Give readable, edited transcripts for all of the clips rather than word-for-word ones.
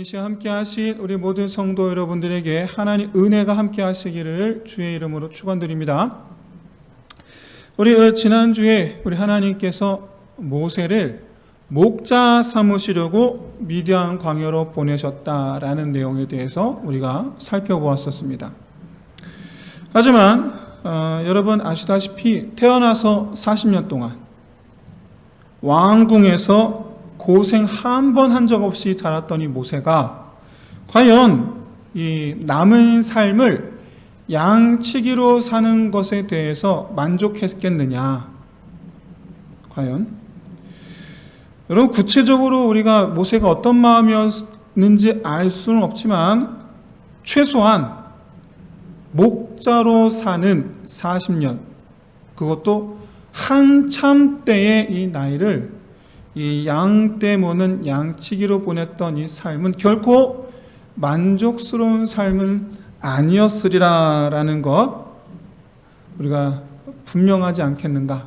이 시간 함께 하신 우리 모든 성도 여러분들에게 하나님 은혜가 함께 하시기를 주의 이름으로 축원드립니다. 우리 지난주에 우리 하나님께서 모세를 목자 삼으시려고 미디안 광야로 보내셨다라는 내용에 대해서 우리가 살펴보았었습니다. 하지만 여러분 아시다시피 태어나서 40년 동안 왕궁에서 고생 한 번 한 적 없이 자랐던 이 모세가 과연 이 남은 삶을 양치기로 사는 것에 대해서 만족했겠느냐? 과연? 여러분 구체적으로 우리가 모세가 어떤 마음이었는지 알 수는 없지만 최소한 목자로 사는 40년, 그것도 한참 때의 이 나이를 이 양떼 모는 양치기로 보냈던 이 삶은 결코 만족스러운 삶은 아니었으리라라는 것 우리가 분명하지 않겠는가?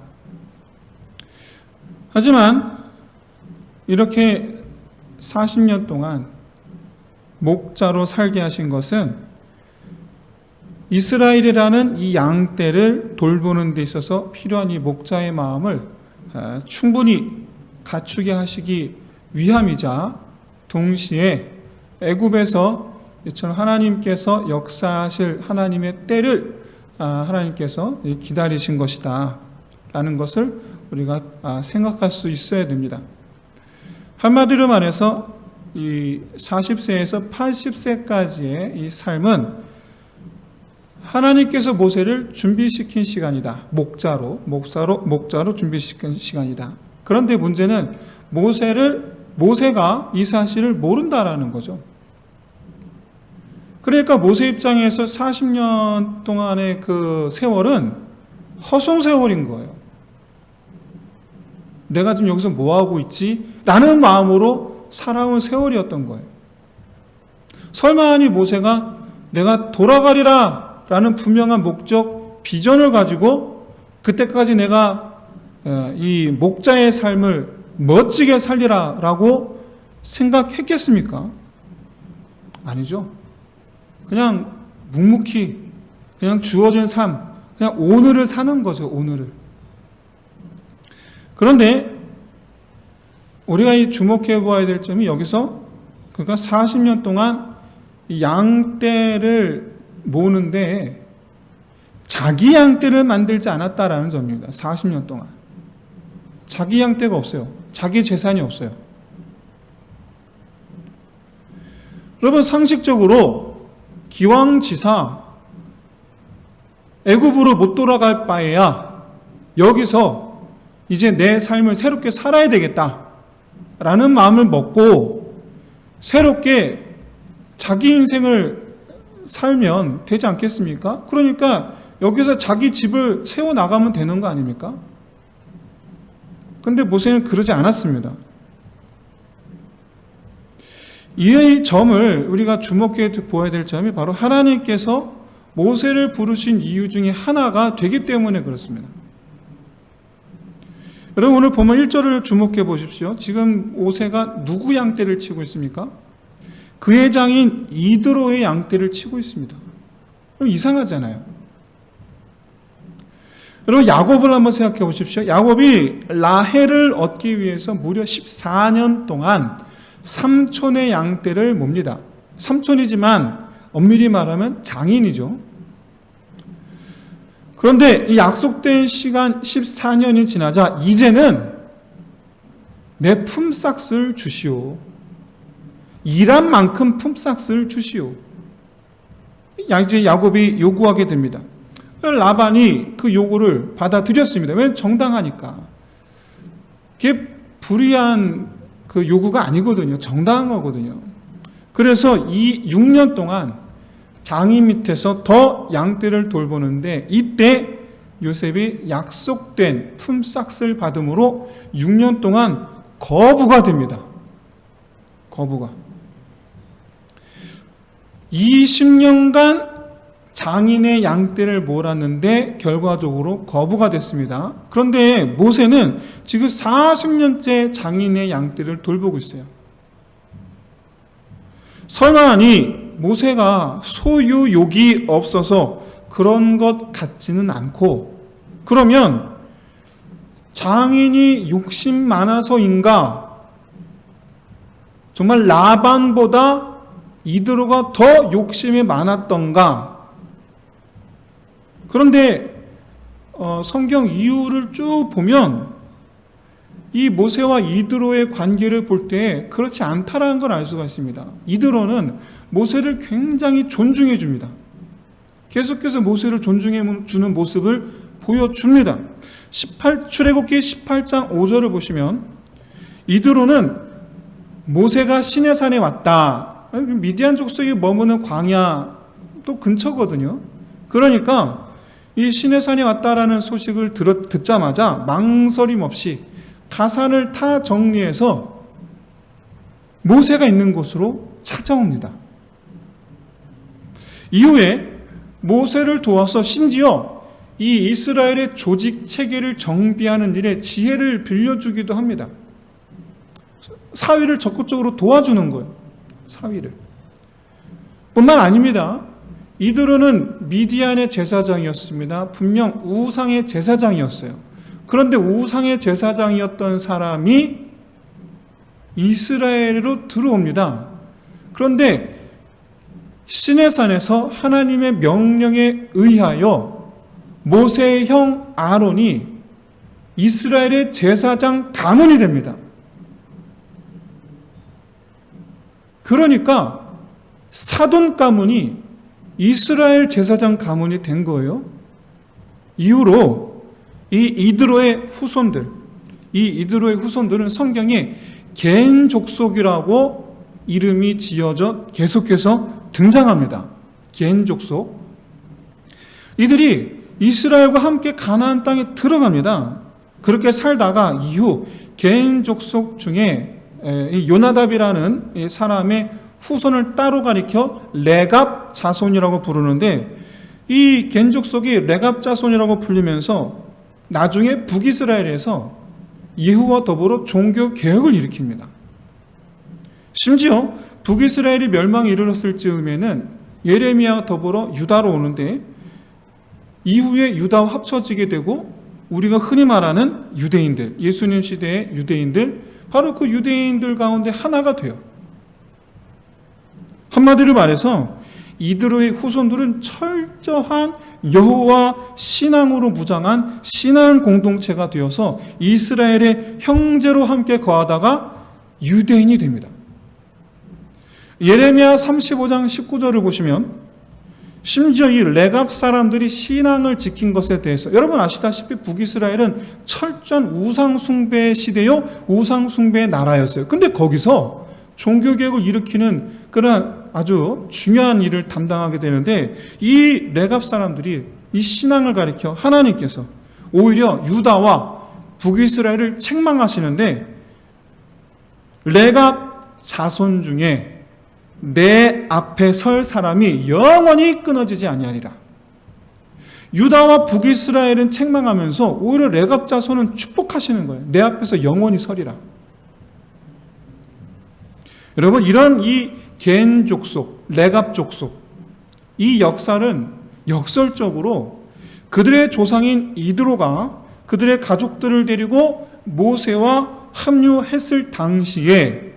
하지만 이렇게 40년 동안 목자로 살게 하신 것은 이스라엘이라는 이 양떼를 돌보는 데 있어서 필요한 이 목자의 마음을 충분히 갖추게 하시기 위함이자 동시에 애굽에서 이처럼 하나님께서 역사하실 하나님의 때를 하나님께서 기다리신 것이다 라는 것을 우리가 생각할 수 있어야 됩니다. 한마디로 말해서 이 40세에서 80세까지의 이 삶은 하나님께서 모세를 준비시킨 시간이다. 목자로 준비시킨 시간이다. 그런데 문제는 모세가 이 사실을 모른다라는 거죠. 그러니까 모세 입장에서 40년 동안의 그 세월은 허송세월인 거예요. 내가 지금 여기서 뭐하고 있지? 라는 마음으로 살아온 세월이었던 거예요. 설마하니 모세가 내가 돌아가리라 라는 분명한 목적, 비전을 가지고 그때까지 내가 이 목자의 삶을 멋지게 살리라 라고 생각했겠습니까? 아니죠. 그냥 묵묵히 그냥 주어진 삶, 그냥 오늘을 사는 거죠. 오늘을. 그런데 우리가 이 주목해 보아야 될 점이 여기서 그러니까 40년 동안 이 양떼를 모으는데 자기 양떼를 만들지 않았다라는 점입니다. 40년 동안. 자기 양떼가 없어요. 자기 재산이 없어요. 여러분 상식적으로 기왕지사 애굽으로 못 돌아갈 바에야 여기서 이제 내 삶을 새롭게 살아야 되겠다라는 마음을 먹고 새롭게 자기 인생을 살면 되지 않겠습니까? 그러니까 여기서 자기 집을 세워나가면 되는 거 아닙니까? 그런데 모세는 그러지 않았습니다. 이 점을 우리가 주목해 보아야 될 점이 바로 하나님께서 모세를 부르신 이유 중에 하나가 되기 때문에 그렇습니다. 여러분 오늘 보면 1절을 주목해 보십시오. 지금 모세가 누구 양떼를 치고 있습니까? 그의 장인 이드로의 양떼를 치고 있습니다. 그럼 이상하잖아요. 여러분 야곱을 한번 생각해 보십시오. 야곱이 라헬을 얻기 위해서 무려 14년 동안 삼촌의 양떼를 몹니다. 삼촌이지만 엄밀히 말하면 장인이죠. 그런데 이 약속된 시간 14년이 지나자 이제는 내 품삯을 주시오. 일한 만큼 품삯을 주시오. 이제 야곱이 요구하게 됩니다. 라반이 그 요구를 받아들였습니다. 왜냐하면 정당하니까. 그게 불의한 그 요구가 아니거든요. 정당한 거거든요. 그래서 이 6년 동안 장인 밑에서 더 양떼를 돌보는데 이때 요셉이 약속된 품삯을 받음으로 6년 동안 거부가 됩니다. 거부가. 20년간 장인의 양떼를 몰았는데 결과적으로 거부가 됐습니다. 그런데 모세는 지금 40년째 장인의 양떼를 돌보고 있어요. 설마 이 모세가 소유욕이 없어서 그런 것 같지는 않고, 그러면 장인이 욕심 많아서인가? 정말 라반보다 이드로가 더 욕심이 많았던가? 그런데 성경 이유를 쭉 보면 이 모세와 이드로의 관계를 볼 때 그렇지 않다라는 걸 알 수가 있습니다. 이드로는 모세를 굉장히 존중해 줍니다. 계속해서 모세를 존중해 주는 모습을 보여줍니다. 출애굽기 18장 5절을 보시면 이드로는 모세가 시내산에 왔다. 미디안 족속이 머무는 광야 또 근처거든요. 그러니까 이 시내산에 왔다라는 소식을 듣자마자 망설임 없이 가산을 다 정리해서 모세가 있는 곳으로 찾아옵니다. 이후에 모세를 도와서 심지어 이 이스라엘의 조직 체계를 정비하는 일에 지혜를 빌려주기도 합니다. 사위를 적극적으로 도와주는 거예요. 사위를. 뿐만 아닙니다. 이드로는 미디안의 제사장이었습니다. 분명 우상의 제사장이었어요. 그런데 우상의 제사장이었던 사람이 이스라엘로 들어옵니다. 그런데 시내산에서 하나님의 명령에 의하여 모세의 형 아론이 이스라엘의 제사장 가문이 됩니다. 그러니까 사돈 가문이 이스라엘 제사장 가문이 된 거예요. 이후로 이 이드로의 후손들은 성경에 겐 족속이라고 이름이 지어져 계속해서 등장합니다. 겐 족속. 이들이 이스라엘과 함께 가나안 땅에 들어갑니다. 그렇게 살다가 이후 겐 족속 중에 요나답이라는 사람의 후손을 따로 가리켜 레갑 자손이라고 부르는데, 이 겐 족속이 레갑 자손이라고 불리면서 나중에 북이스라엘에서 예후와 더불어 종교 개혁을 일으킵니다. 심지어 북이스라엘이 멸망에 이르렀을 즈음에는 예레미야와 더불어 유다로 오는데, 이후에 유다와 합쳐지게 되고 우리가 흔히 말하는 유대인들, 예수님 시대의 유대인들, 바로 그 유대인들 가운데 하나가 돼요. 한마디로 말해서 이드로의 후손들은 철저한 여호와 신앙으로 무장한 신앙 공동체가 되어서 이스라엘의 형제로 함께 거하다가 유대인이 됩니다. 예레미야 35장 19절을 보시면 심지어 이 레갑 사람들이 신앙을 지킨 것에 대해서, 여러분 아시다시피 북이스라엘은 철저한 우상숭배 시대요, 우상숭배의 나라였어요. 근데 거기서 종교개혁을 일으키는 그런 아주 중요한 일을 담당하게 되는데, 이 레갑 사람들이 이 신앙을 가리켜 하나님께서 오히려 유다와 북이스라엘을 책망하시는데, 레갑 자손 중에 내 앞에 설 사람이 영원히 끊어지지 아니하리라. 유다와 북이스라엘은 책망하면서 오히려 레갑 자손은 축복하시는 거예요. 내 앞에서 영원히 서리라. 여러분, 이런 이 겐 족속, 레갑 족속, 이 역사는 역설적으로 그들의 조상인 이드로가 그들의 가족들을 데리고 모세와 합류했을 당시에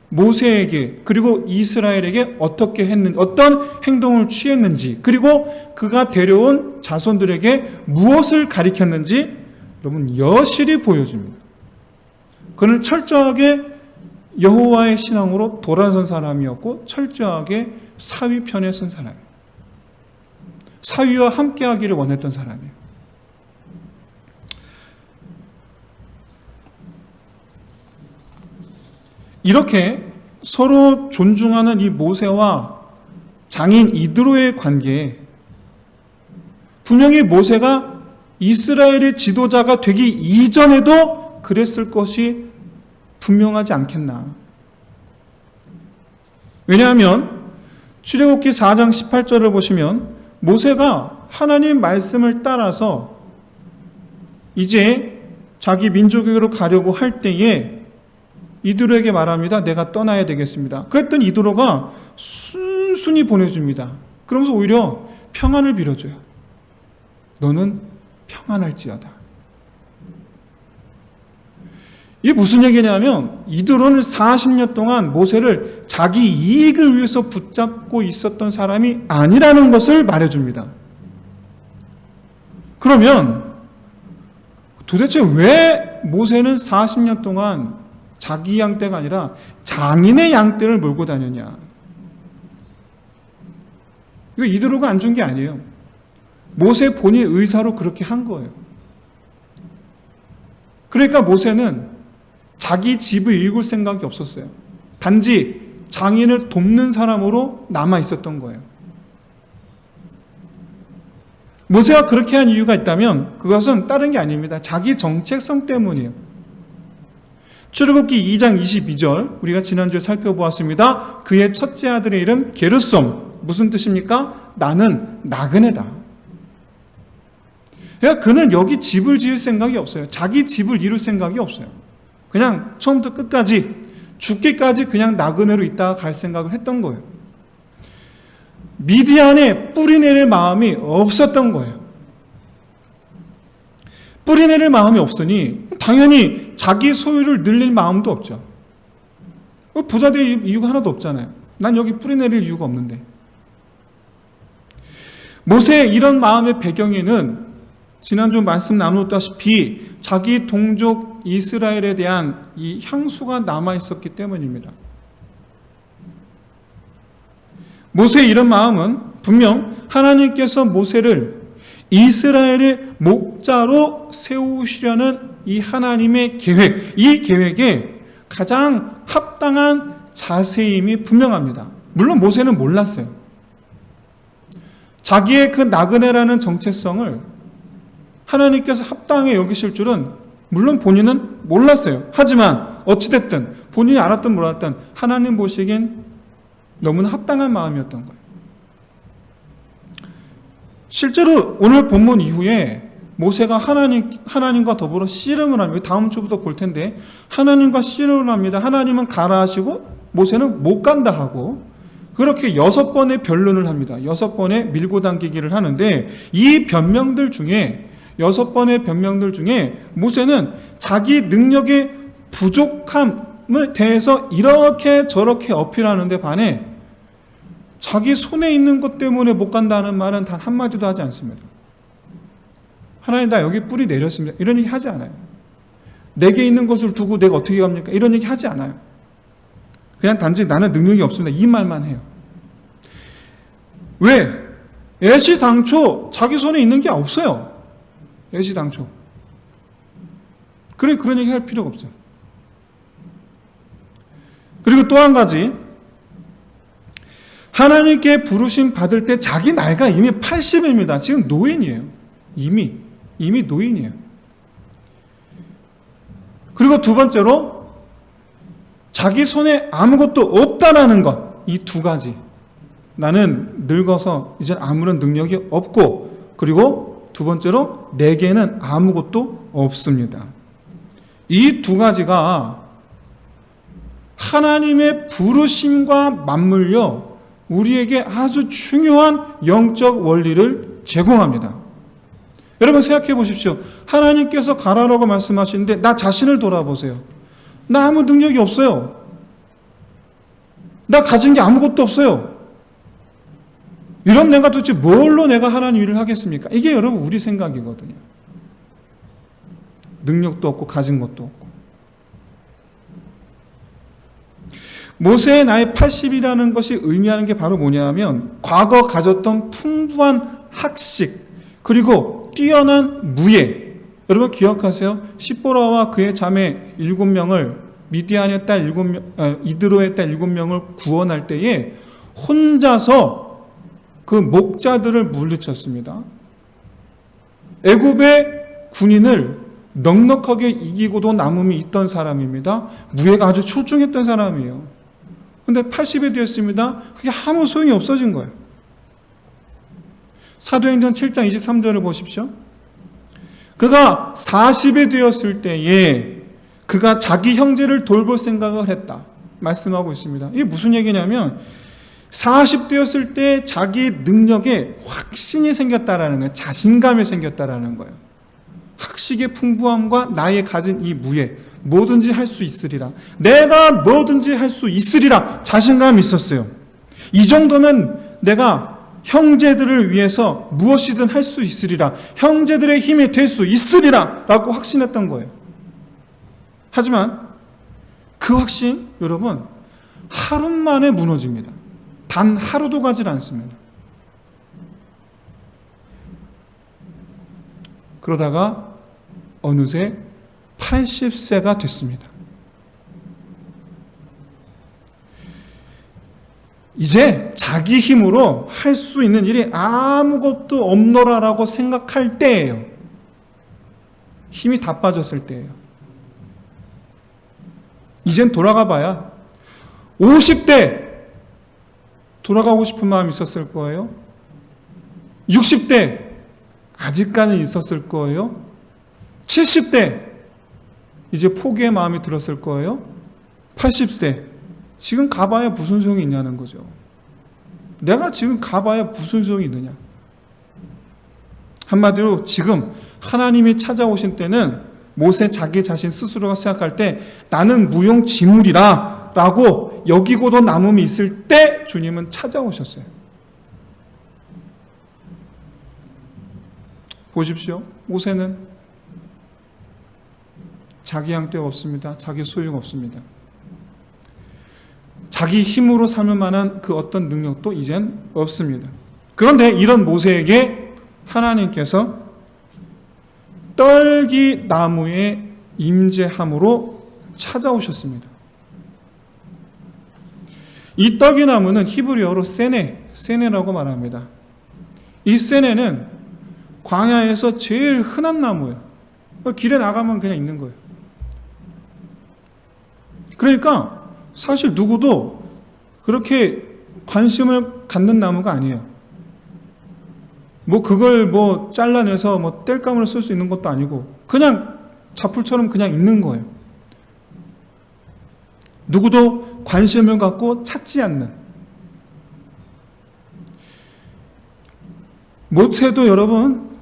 모세에게 그리고 이스라엘에게 어떻게 했는지, 어떤 행동을 취했는지, 그리고 그가 데려온 자손들에게 무엇을 가리켰는지 여러분 여실히 보여줍니다. 그는 철저하게 여호와의 신앙으로 돌아선 사람이었고 철저하게 사위 편에 선 사람이에요. 사위와 함께하기를 원했던 사람이에요. 이렇게 서로 존중하는 이 모세와 장인 이드로의 관계에 분명히 모세가 이스라엘의 지도자가 되기 이전에도 그랬을 것이 분명하지 않겠나. 왜냐하면 출애굽기 4장 18절을 보시면 모세가 하나님 말씀을 따라서 이제 자기 민족에게로 가려고 할 때에 이드로에게 말합니다. 내가 떠나야 되겠습니다. 그랬더니 이드로가 순순히 보내줍니다. 그러면서 오히려 평안을 빌어줘요. 너는 평안할지어다. 이게 무슨 얘기냐면 이드로는 40년 동안 모세를 자기 이익을 위해서 붙잡고 있었던 사람이 아니라는 것을 말해줍니다. 그러면 도대체 왜 모세는 40년 동안 자기 양떼가 아니라 장인의 양떼를 몰고 다녔냐? 이거 이드로가 안 준 게 아니에요. 모세 본인 의사로 그렇게 한 거예요. 그러니까 모세는 자기 집을 일굴 생각이 없었어요. 단지 장인을 돕는 사람으로 남아 있었던 거예요. 모세가 그렇게 한 이유가 있다면 그것은 다른 게 아닙니다. 자기 정체성 때문이에요. 출애굽기 2장 22절 우리가 지난주에 살펴보았습니다. 그의 첫째 아들의 이름 게르솜. 무슨 뜻입니까? 나는 나그네다. 그러니까 그는 여기 집을 지을 생각이 없어요. 자기 집을 이룰 생각이 없어요. 그냥 처음부터 끝까지 죽기까지 그냥 나그네로 있다가 갈 생각을 했던 거예요. 미디안에 뿌리 내릴 마음이 없었던 거예요. 뿌리 내릴 마음이 없으니 당연히 자기 소유를 늘릴 마음도 없죠. 부자 될 이유가 하나도 없잖아요. 난 여기 뿌리 내릴 이유가 없는데. 모세의 이런 마음의 배경에는 지난주 말씀 나누었다시피 자기 동족 이스라엘에 대한 이 향수가 남아있었기 때문입니다. 모세의 이런 마음은 분명 하나님께서 모세를 이스라엘의 목자로 세우시려는 이 하나님의 계획, 이 계획에 가장 합당한 자세임이 분명합니다. 물론 모세는 몰랐어요. 자기의 그 나그네라는 정체성을 하나님께서 합당히 여기실 줄은 물론 본인은 몰랐어요. 하지만 어찌됐든 본인이 알았든 몰랐든 하나님 보시기엔 너무나 합당한 마음이었던 거예요. 실제로 오늘 본문 이후에 모세가 하나님과 더불어 씨름을 합니다. 다음 주부터 볼 텐데 하나님과 씨름을 합니다. 하나님은 가라 하시고 모세는 못 간다 하고 그렇게 6번의 변론을 합니다. 6번의 밀고 당기기를 하는데 이 변명들 중에 6번의 변명들 중에 모세는 자기 능력의 부족함을 대해서 이렇게 저렇게 어필하는데 반해 자기 손에 있는 것 때문에 못 간다는 말은 단 한마디도 하지 않습니다. 하나님 나 여기 뿌리 내렸습니다. 이런 얘기 하지 않아요. 내게 있는 것을 두고 내가 어떻게 갑니까? 이런 얘기 하지 않아요. 그냥 단지 나는 능력이 없습니다. 이 말만 해요. 왜? 애시당초 자기 손에 있는 게 없어요. 애시당초. 그런 얘기 할 필요가 없죠. 그리고 또 한 가지 하나님께 부르심 받을 때 자기 나이가 이미 80입니다. 지금 노인이에요. 이미 노인이에요. 그리고 두 번째로 자기 손에 아무것도 없다라는 것. 이 두 가지. 나는 늙어서 이제 아무런 능력이 없고 그리고 두 번째로 내게는 아무것도 없습니다. 이 두 가지가 하나님의 부르심과 맞물려 우리에게 아주 중요한 영적 원리를 제공합니다. 여러분 생각해 보십시오. 하나님께서 가라라고 말씀하시는데 나 자신을 돌아보세요. 나 아무 능력이 없어요. 나 가진 게 아무것도 없어요. 이런 내가 도대체 뭘로 내가 하나님 일을 하겠습니까? 이게 여러분 우리 생각이거든요. 능력도 없고 가진 것도 없고. 모세의 나이 80이라는 것이 의미하는 게 바로 뭐냐면 과거 가졌던 풍부한 학식 그리고 뛰어난 무예. 여러분 기억하세요? 시보라와 그의 자매 7명을 미디안의 딸 7명, 이드로의 딸 7명을 구원할 때에 혼자서 그 목자들을 물리쳤습니다. 애굽의 군인을 넉넉하게 이기고도 남음이 있던 사람입니다. 무예가 아주 출중했던 사람이에요. 근데 80이 되었습니다. 그게 아무 소용이 없어진 거예요. 사도행전 7장 23절을 보십시오. 그가 40이 되었을 때에 그가 자기 형제를 돌볼 생각을 했다 말씀하고 있습니다. 이게 무슨 얘기냐면 40대였을 때 자기 능력에 확신이 생겼다라는 거예요. 자신감이 생겼다라는 거예요. 학식의 풍부함과 나의 가진 이 무예, 뭐든지 할 수 있으리라. 내가 뭐든지 할 수 있으리라. 자신감이 있었어요. 이 정도면 내가 형제들을 위해서 무엇이든 할 수 있으리라. 형제들의 힘이 될 수 있으리라. 라고 확신했던 거예요. 하지만 그 확신, 여러분, 하루 만에 무너집니다. 단 하루도 가지 않습니다. 그러다가 어느새 80세가 됐습니다. 이제 자기 힘으로 할 수 있는 일이 아무것도 없노라라고 생각할 때예요. 힘이 다 빠졌을 때예요. 이젠 돌아가 봐야 50대 돌아가고 싶은 마음이 있었을 거예요. 60대 아직까지는 있었을 거예요. 70대 이제 포기의 마음이 들었을 거예요. 80대 지금 가봐야 무슨 소용이 있냐는 거죠. 내가 지금 가봐야 무슨 소용이 있느냐. 한마디로 지금 하나님이 찾아오신 때는 모세 자기 자신 스스로가 생각할 때 나는 무용지물이라 라고 여기고도 남음이 있을 때 주님은 찾아오셨어요. 보십시오. 모세는 자기 양떼가 없습니다. 자기 소유가 없습니다. 자기 힘으로 삼을 만한 그 어떤 능력도 이젠 없습니다. 그런데 이런 모세에게 하나님께서 떨기 나무의 임재함으로 찾아오셨습니다. 이 떨기 나무는 히브리어로 세네라고 말합니다. 이 세네는 광야에서 제일 흔한 나무예요. 길에 나가면 그냥 있는 거예요. 그러니까 사실 누구도 그렇게 관심을 갖는 나무가 아니에요. 그걸 잘라내서 땔감으로 쓸 수 있는 것도 아니고 그냥 자풀처럼 그냥 있는 거예요. 누구도 관심을 갖고 찾지 않는.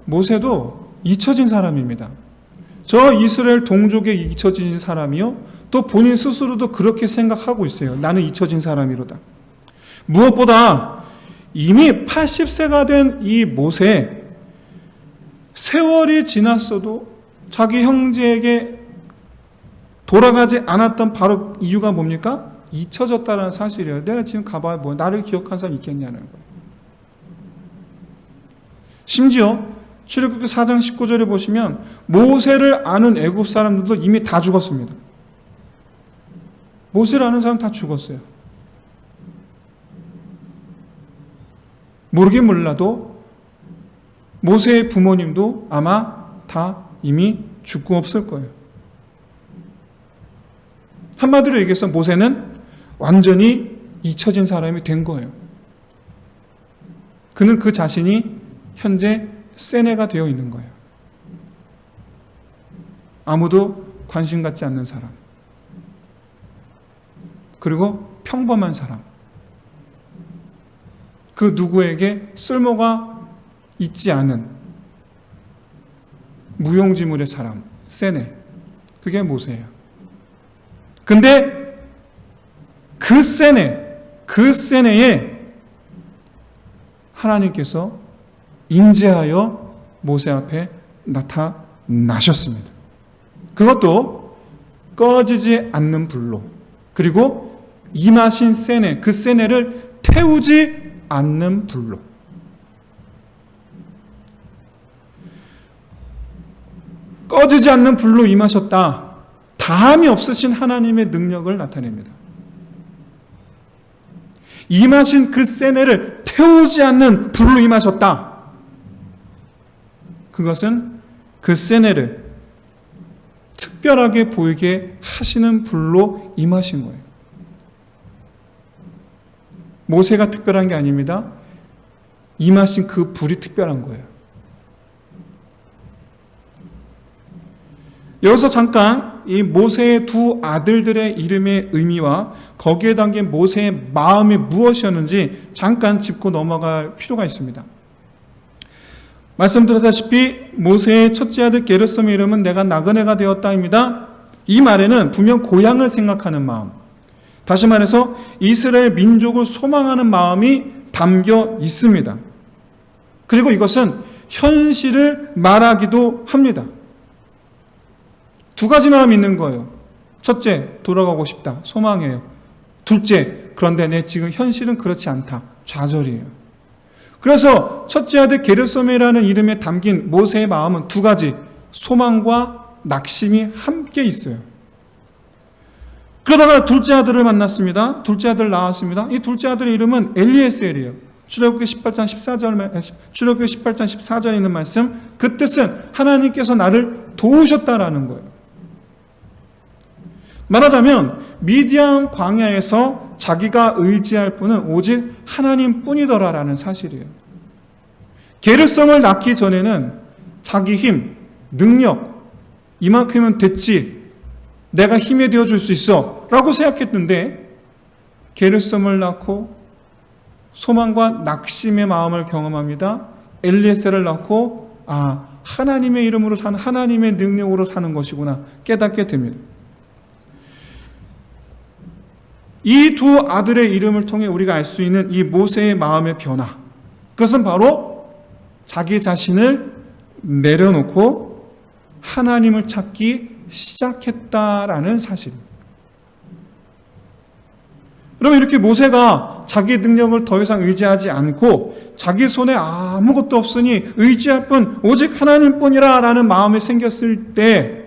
모세도 잊혀진 사람입니다. 저 이스라엘 동족에 잊혀진 사람이요. 또 본인 스스로도 그렇게 생각하고 있어요. 나는 잊혀진 사람이로다. 무엇보다 이미 80세가 된 이 모세, 세월이 지났어도 자기 형제에게 돌아가지 않았던 바로 이유가 뭡니까? 잊혀졌다는 사실이에요. 내가 지금 가봐야 나를 기억한 사람 있겠냐는 거예요. 심지어 출애굽기 4장 19절에 보시면 모세를 아는 애굽 사람들도 이미 다 죽었습니다. 모세를 아는 사람 다 죽었어요. 모르긴 몰라도 모세의 부모님도 아마 다 이미 죽고 없을 거예요. 한마디로 얘기해서 모세는 완전히 잊혀진 사람이 된 거예요. 그는 그 자신이 현재 세네가 되어 있는 거예요. 아무도 관심 갖지 않는 사람. 그리고 평범한 사람. 그 누구에게 쓸모가 있지 않은 무용지물의 사람, 세네. 그게 모세예요. 근데 그 세네에 하나님께서 임재하여 모세 앞에 나타나셨습니다. 그것도 꺼지지 않는 불로. 그리고 임하신 세네, 그 세네를 태우지 않는 불로. 꺼지지 않는 불로 임하셨다. 다함이 없으신 하나님의 능력을 나타냅니다. 임하신 그 세네를 태우지 않는 불로 임하셨다. 그것은 그 세네를 특별하게 보이게 하시는 불로 임하신 거예요. 모세가 특별한 게 아닙니다. 임하신 그 불이 특별한 거예요. 여기서 잠깐 이 모세의 두 아들들의 이름의 의미와 거기에 담긴 모세의 마음이 무엇이었는지 잠깐 짚고 넘어갈 필요가 있습니다. 말씀드렸다시피 모세의 첫째 아들 게르솜의 이름은 내가 나그네가 되었다입니다. 이 말에는 분명 고향을 생각하는 마음, 다시 말해서 이스라엘 민족을 소망하는 마음이 담겨 있습니다. 그리고 이것은 현실을 말하기도 합니다. 두 가지 마음이 있는 거예요. 첫째, 돌아가고 싶다. 소망해요. 둘째, 그런데 내 지금 현실은 그렇지 않다. 좌절이에요. 그래서 첫째 아들 게르솜이라는 이름에 담긴 모세의 마음은 두 가지, 소망과 낙심이 함께 있어요. 그러다가 둘째 아들을 만났습니다. 둘째 아들 낳았습니다. 이 둘째 아들의 이름은 엘리에셀이에요. 출애굽기 18장 14절에 있는 말씀, 그 뜻은 하나님께서 나를 도우셨다라는 거예요. 말하자면 미디안 광야에서 자기가 의지할 분은 오직 하나님뿐이더라라는 사실이에요. 게르솜을 낳기 전에는 자기 힘, 능력, 이만큼은 됐지, 내가 힘이 되어줄 수 있어 라고 생각했는데, 게르솜을 낳고 소망과 낙심의 마음을 경험합니다. 엘리에셀을 낳고 하나님의 이름으로 사는, 하나님의 능력으로 사는 것이구나 깨닫게 됩니다. 이 두 아들의 이름을 통해 우리가 알 수 있는 이 모세의 마음의 변화, 그것은 바로 자기 자신을 내려놓고 하나님을 찾기 시작했다라는 사실입니다. 그러면 이렇게 모세가 자기 능력을 더 이상 의지하지 않고 자기 손에 아무것도 없으니 의지할 뿐 오직 하나님뿐이라 라는 마음이 생겼을 때,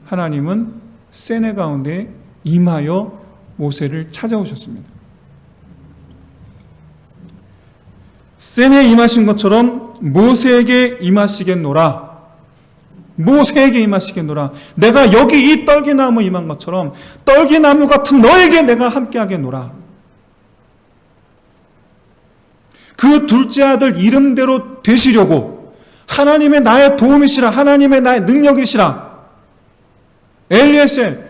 하나님은 세네 가운데 임하여 모세를 찾아오셨습니다. 세네에 임하신 것처럼 모세에게 임하시겠노라. 모세에게 임하시겠노라. 내가 여기 이 떨기나무 임한 것처럼 떨기나무 같은 너에게 내가 함께하겠노라. 그 둘째 아들 이름대로 되시려고, 하나님의 나의 도움이시라, 하나님의 나의 능력이시라, 엘리에셀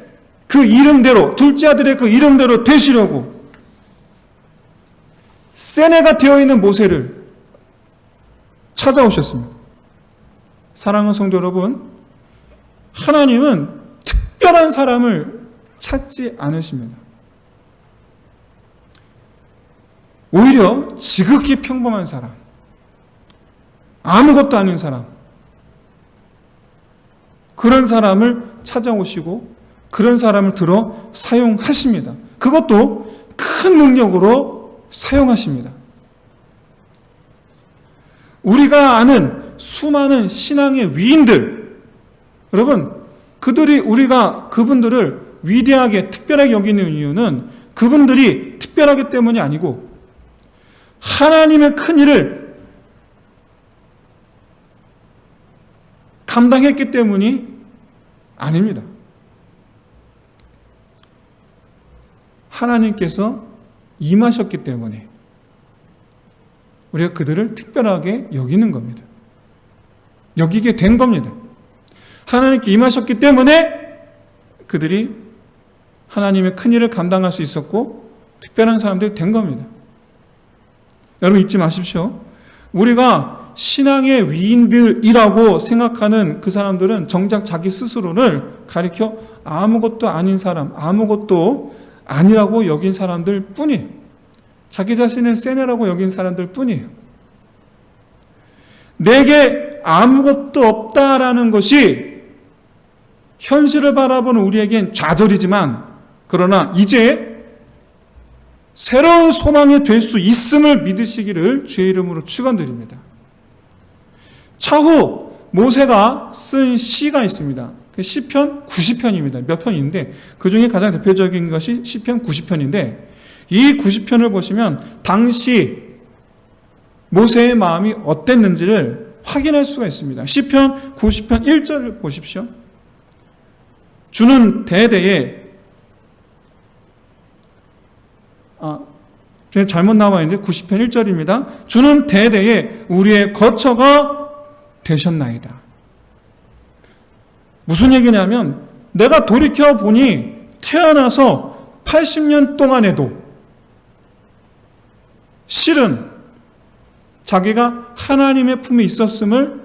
그 이름대로, 둘째 아들의 그 이름대로 되시려고 세네가 되어있는 모세를 찾아오셨습니다. 사랑하는 성도 여러분, 하나님은 특별한 사람을 찾지 않으십니다. 오히려 지극히 평범한 사람, 아무것도 아닌 사람, 그런 사람을 찾아오시고 그런 사람을 들어 사용하십니다. 그것도 큰 능력으로 사용하십니다. 우리가 아는 수많은 신앙의 위인들, 여러분, 우리가 그분들을 위대하게 특별하게 여기는 이유는 그분들이 특별하기 때문이 아니고 하나님의 큰 일을 감당했기 때문이 아닙니다. 하나님께서 임하셨기 때문에 우리가 그들을 특별하게 여기는 겁니다. 여기게 된 겁니다. 하나님께 임하셨기 때문에 그들이 하나님의 큰 일을 감당할 수 있었고 특별한 사람들이 된 겁니다. 여러분 잊지 마십시오. 우리가 신앙의 위인들이라고 생각하는 그 사람들은 정작 자기 스스로를 가리켜 아무것도 아닌 사람, 아무것도 아니라고 여긴 사람들 뿐이에요. 자기 자신을 세네라고 여긴 사람들 뿐이에요. 내게 아무것도 없다라는 것이 현실을 바라보는 우리에겐 좌절이지만, 그러나 이제 새로운 소망이 될 수 있음을 믿으시기를 주의 이름으로 축원드립니다. 차후 모세가 쓴 시가 있습니다. 시편 90편입니다. 몇 편인데 그 중에 가장 대표적인 것이 시편 90편인데, 이 90편을 보시면 당시 모세의 마음이 어땠는지를 확인할 수가 있습니다. 시편 90편 1절을 보십시오. 주는 대대에 잘못 나와 있는데 90편 1절입니다. 주는 대대에 우리의 거처가 되셨나이다. 무슨 얘기냐면 내가 돌이켜 보니 태어나서 80년 동안에도 실은 자기가 하나님의 품에 있었음을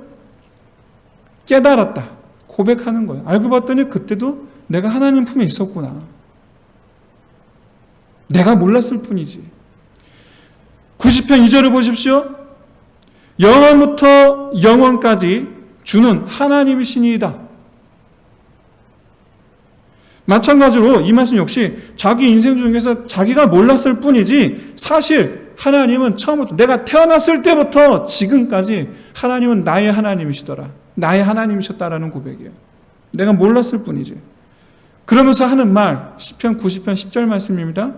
깨달았다. 고백하는 거예요. 알고 봤더니 그때도 내가 하나님 품에 있었구나. 내가 몰랐을 뿐이지. 90편 2절을 보십시오. 영원부터 영원까지 주는 하나님이시니이다. 마찬가지로 이 말씀 역시 자기 인생 중에서 자기가 몰랐을 뿐이지 사실 하나님은 처음부터 내가 태어났을 때부터 지금까지 하나님은 나의 하나님이시더라. 나의 하나님이셨다라는 고백이에요. 내가 몰랐을 뿐이지. 그러면서 하는 말 시편 90편 10절 말씀입니다.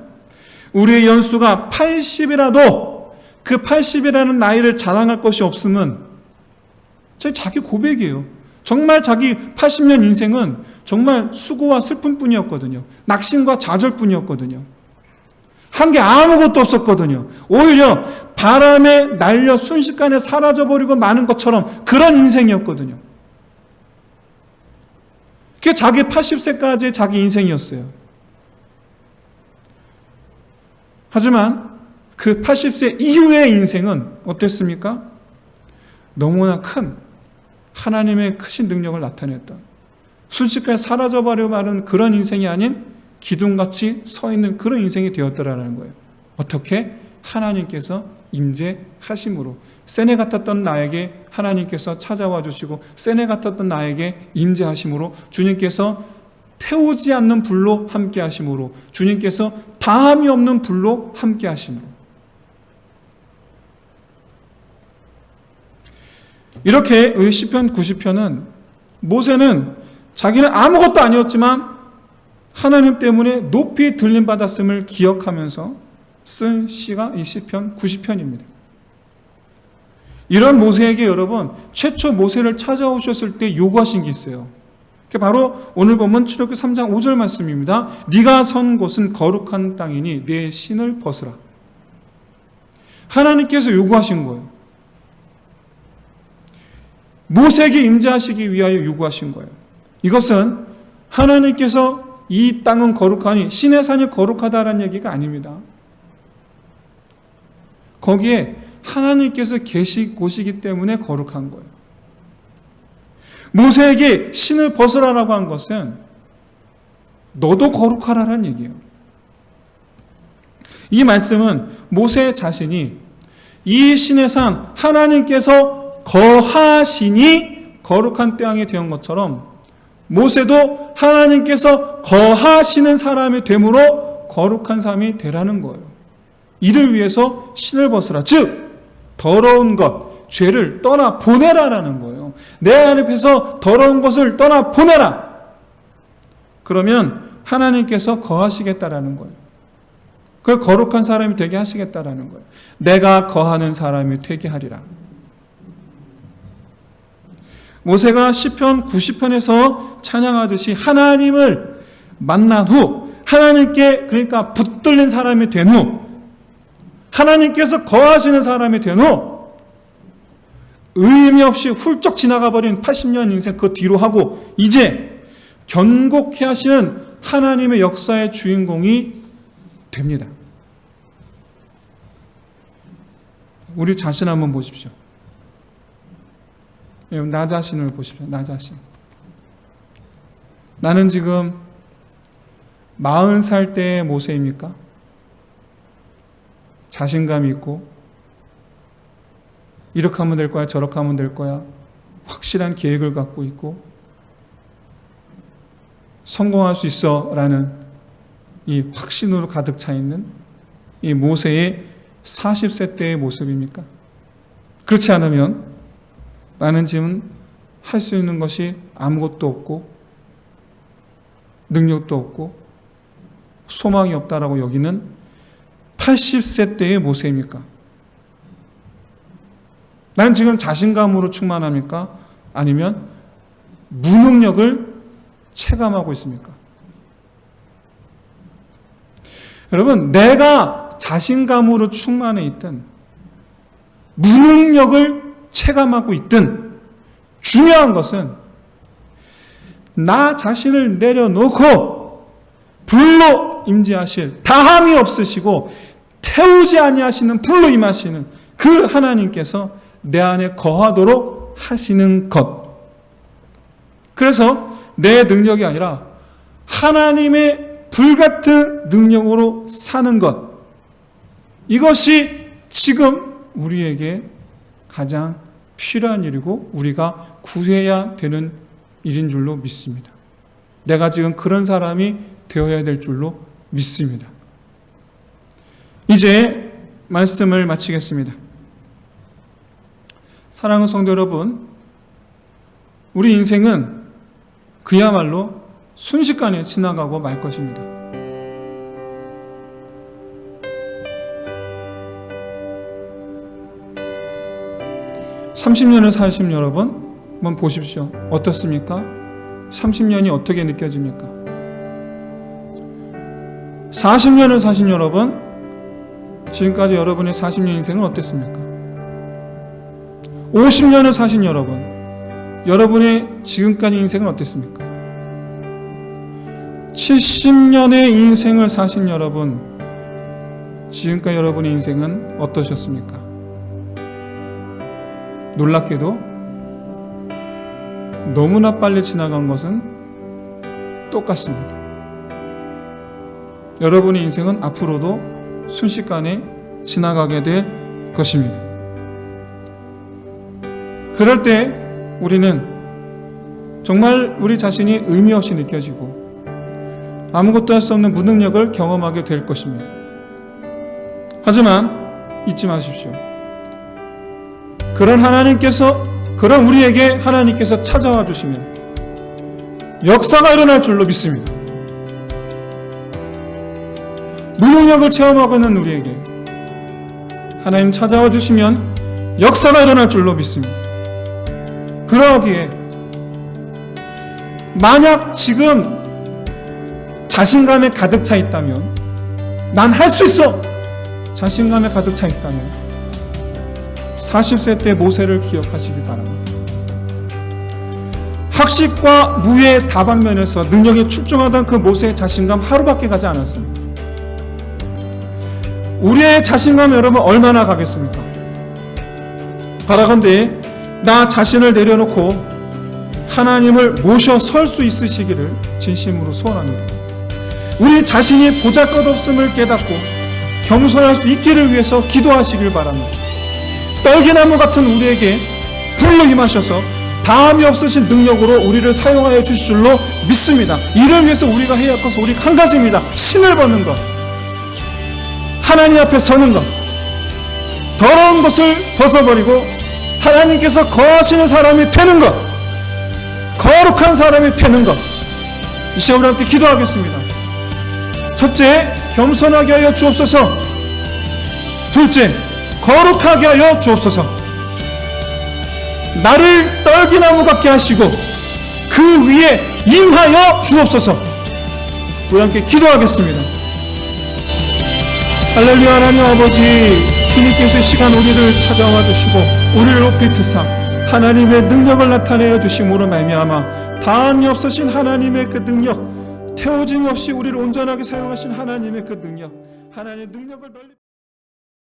우리의 연수가 80이라도 그 80이라는 나이를 자랑할 것이 없음은 자기 고백이에요. 정말 자기 80년 인생은 정말 수고와 슬픔뿐이었거든요. 낙심과 좌절뿐이었거든요. 한 게 아무것도 없었거든요. 오히려 바람에 날려 순식간에 사라져버리고 마는 것처럼 그런 인생이었거든요. 그게 자기 80세까지의 자기 인생이었어요. 하지만 그 80세 이후의 인생은 어땠습니까? 너무나 큰 하나님의 크신 능력을 나타냈던 순식간에 사라져버려 마는 그런 인생이 아닌 기둥같이 서 있는 그런 인생이 되었더라는 거예요. 어떻게? 하나님께서 임재하심으로. 세네 같았던 나에게 하나님께서 찾아와 주시고 세네 같았던 나에게 임재하심으로 주님께서 태우지 않는 불로 함께 하심으로 주님께서 다함이 없는 불로 함께 하심으로 이렇게 시편 90편은 모세는 자기는 아무것도 아니었지만 하나님 때문에 높이 들림받았음을 기억하면서 쓴 시가 이 시편 90편입니다. 이런 모세에게 여러분 최초 모세를 찾아오셨을 때 요구하신 게 있어요. 그게 바로 오늘 보면 출애굽기 3장 5절 말씀입니다. 네가 선 곳은 거룩한 땅이니 내 신을 벗으라. 하나님께서 요구하신 거예요. 모세에게 임재하시기 위하여 요구하신 거예요. 이것은 하나님께서 이 땅은 거룩하니 신의 산이 거룩하다라는 얘기가 아닙니다. 거기에 하나님께서 계시 곳이기 때문에 거룩한 거예요. 모세에게 신을 벗으라라고 한 것은 너도 거룩하라는 얘기예요. 이 말씀은 모세 자신이 이 신의 산 하나님께서 거하시니 거룩한 땅이 된 것처럼 모세도 하나님께서 거하시는 사람이 되므로 거룩한 사람이 되라는 거예요. 이를 위해서 신을 벗으라. 즉 더러운 것, 죄를 떠나 보내라라는 거예요. 내 앞에서 더러운 것을 떠나 보내라. 그러면 하나님께서 거하시겠다라는 거예요. 그걸 거룩한 사람이 되게 하시겠다라는 거예요. 내가 거하는 사람이 되게 하리라. 모세가 시편 90편에서 찬양하듯이 하나님을 만난 후 하나님께 그러니까 붙들린 사람이 된 후 하나님께서 거하시는 사람이 된 후 의미 없이 훌쩍 지나가 버린 80년 인생 그 뒤로 하고 이제 견고케 하시는 하나님의 역사의 주인공이 됩니다. 우리 자신 한번 보십시오. 나 자신을 보십시오. 나 자신. 나는 지금 40살 때의 모세입니까? 자신감이 있고 이렇게 하면 될 거야, 저렇게 하면 될 거야. 확실한 계획을 갖고 있고 성공할 수 있어 라는 이 확신으로 가득 차 있는 이 모세의 40세 때의 모습입니까? 그렇지 않으면 나는 지금 할 수 있는 것이 아무것도 없고 능력도 없고 소망이 없다라고 여기는 80세 때의 모세입니까? 나는 지금 자신감으로 충만합니까? 아니면 무능력을 체감하고 있습니까? 여러분, 내가 자신감으로 충만해 있든 무능력을 체감하고 있든 중요한 것은 나 자신을 내려놓고 불로 임재하실, 다함이 없으시고 태우지 아니하시는 불로 임하시는 그 하나님께서 내 안에 거하도록 하시는 것. 그래서 내 능력이 아니라 하나님의 불같은 능력으로 사는 것. 이것이 지금 우리에게 가장 필요한 일이고 우리가 구해야 되는 일인 줄로 믿습니다. 내가 지금 그런 사람이 되어야 될 줄로 믿습니다. 이제 말씀을 마치겠습니다. 사랑하는 성도 여러분, 우리 인생은 그야말로 순식간에 지나가고 말 것입니다. (30년을) 사신 여러분 한번 보십시오. 어떻습니까? 30년이 어떻게 느껴집니까? 40년을 사신 여러분, 지금까지 여러분의 40년 인생은 어땠습니까? 50년을 사신 여러분, 여러분의 지금까지 인생은 어땠습니까? 70년의 인생을 사신 여러분, 지금까지 여러분의 인생은 어떠셨습니까? 놀랍게도 너무나 빨리 지나간 것은 똑같습니다. 여러분의 인생은 앞으로도 순식간에 지나가게 될 것입니다. 그럴 때 우리는 정말 우리 자신이 의미 없이 느껴지고 아무것도 할 수 없는 무능력을 경험하게 될 것입니다. 하지만 잊지 마십시오. 그런 우리에게 하나님께서 찾아와 주시면 역사가 일어날 줄로 믿습니다. 무능력을 체험하고 있는 우리에게 하나님 찾아와 주시면 역사가 일어날 줄로 믿습니다. 그러기에 만약 지금 자신감에 가득 차 있다면, 난 할 수 있어! 자신감에 가득 차 있다면 40세 때 모세를 기억하시기 바랍니다. 학식과 무의 다방면에서 능력이 출중하던 그 모세의 자신감 하루밖에 가지 않았습니다. 우리의 자신감 여러분 얼마나 가겠습니까? 바라건대 나 자신을 내려놓고 하나님을 모셔 설 수 있으시기를 진심으로 소원합니다. 우리 자신이 보잘것없음을 깨닫고 겸손할 수 있기를 위해서 기도하시길 바랍니다. 떨기나무 같은 우리에게 불로 임하셔서 다함이 없으신 능력으로 우리를 사용하여 주실 줄로 믿습니다. 이를 위해서 우리가 해야 할 것은 오직 한 가지입니다. 신을 벗는 것, 하나님 앞에 서는 것, 더러운 것을 벗어버리고 하나님께서 거하시는 사람이 되는 것, 거룩한 사람이 되는 것. 이 시간 우리 함께 기도하겠습니다. 첫째, 겸손하게 하여 주옵소서. 둘째, 거룩하게 하여 주옵소서. 나를 떨기나무 같게 하시고 그 위에 임하여 주옵소서. 우리 함께 기도하겠습니다. 할렐루야. 하나님 아버지, 주님께서 이 시간 우리를 찾아와 주시고 우리를 높이 드사 하나님의 능력을 나타내어 주심으로 말미암아 다함이 없으신 하나님의 그 능력, 태워짐 없이 우리를 온전하게 사용하신 하나님의 그 능력, 하나님의 능력을 널리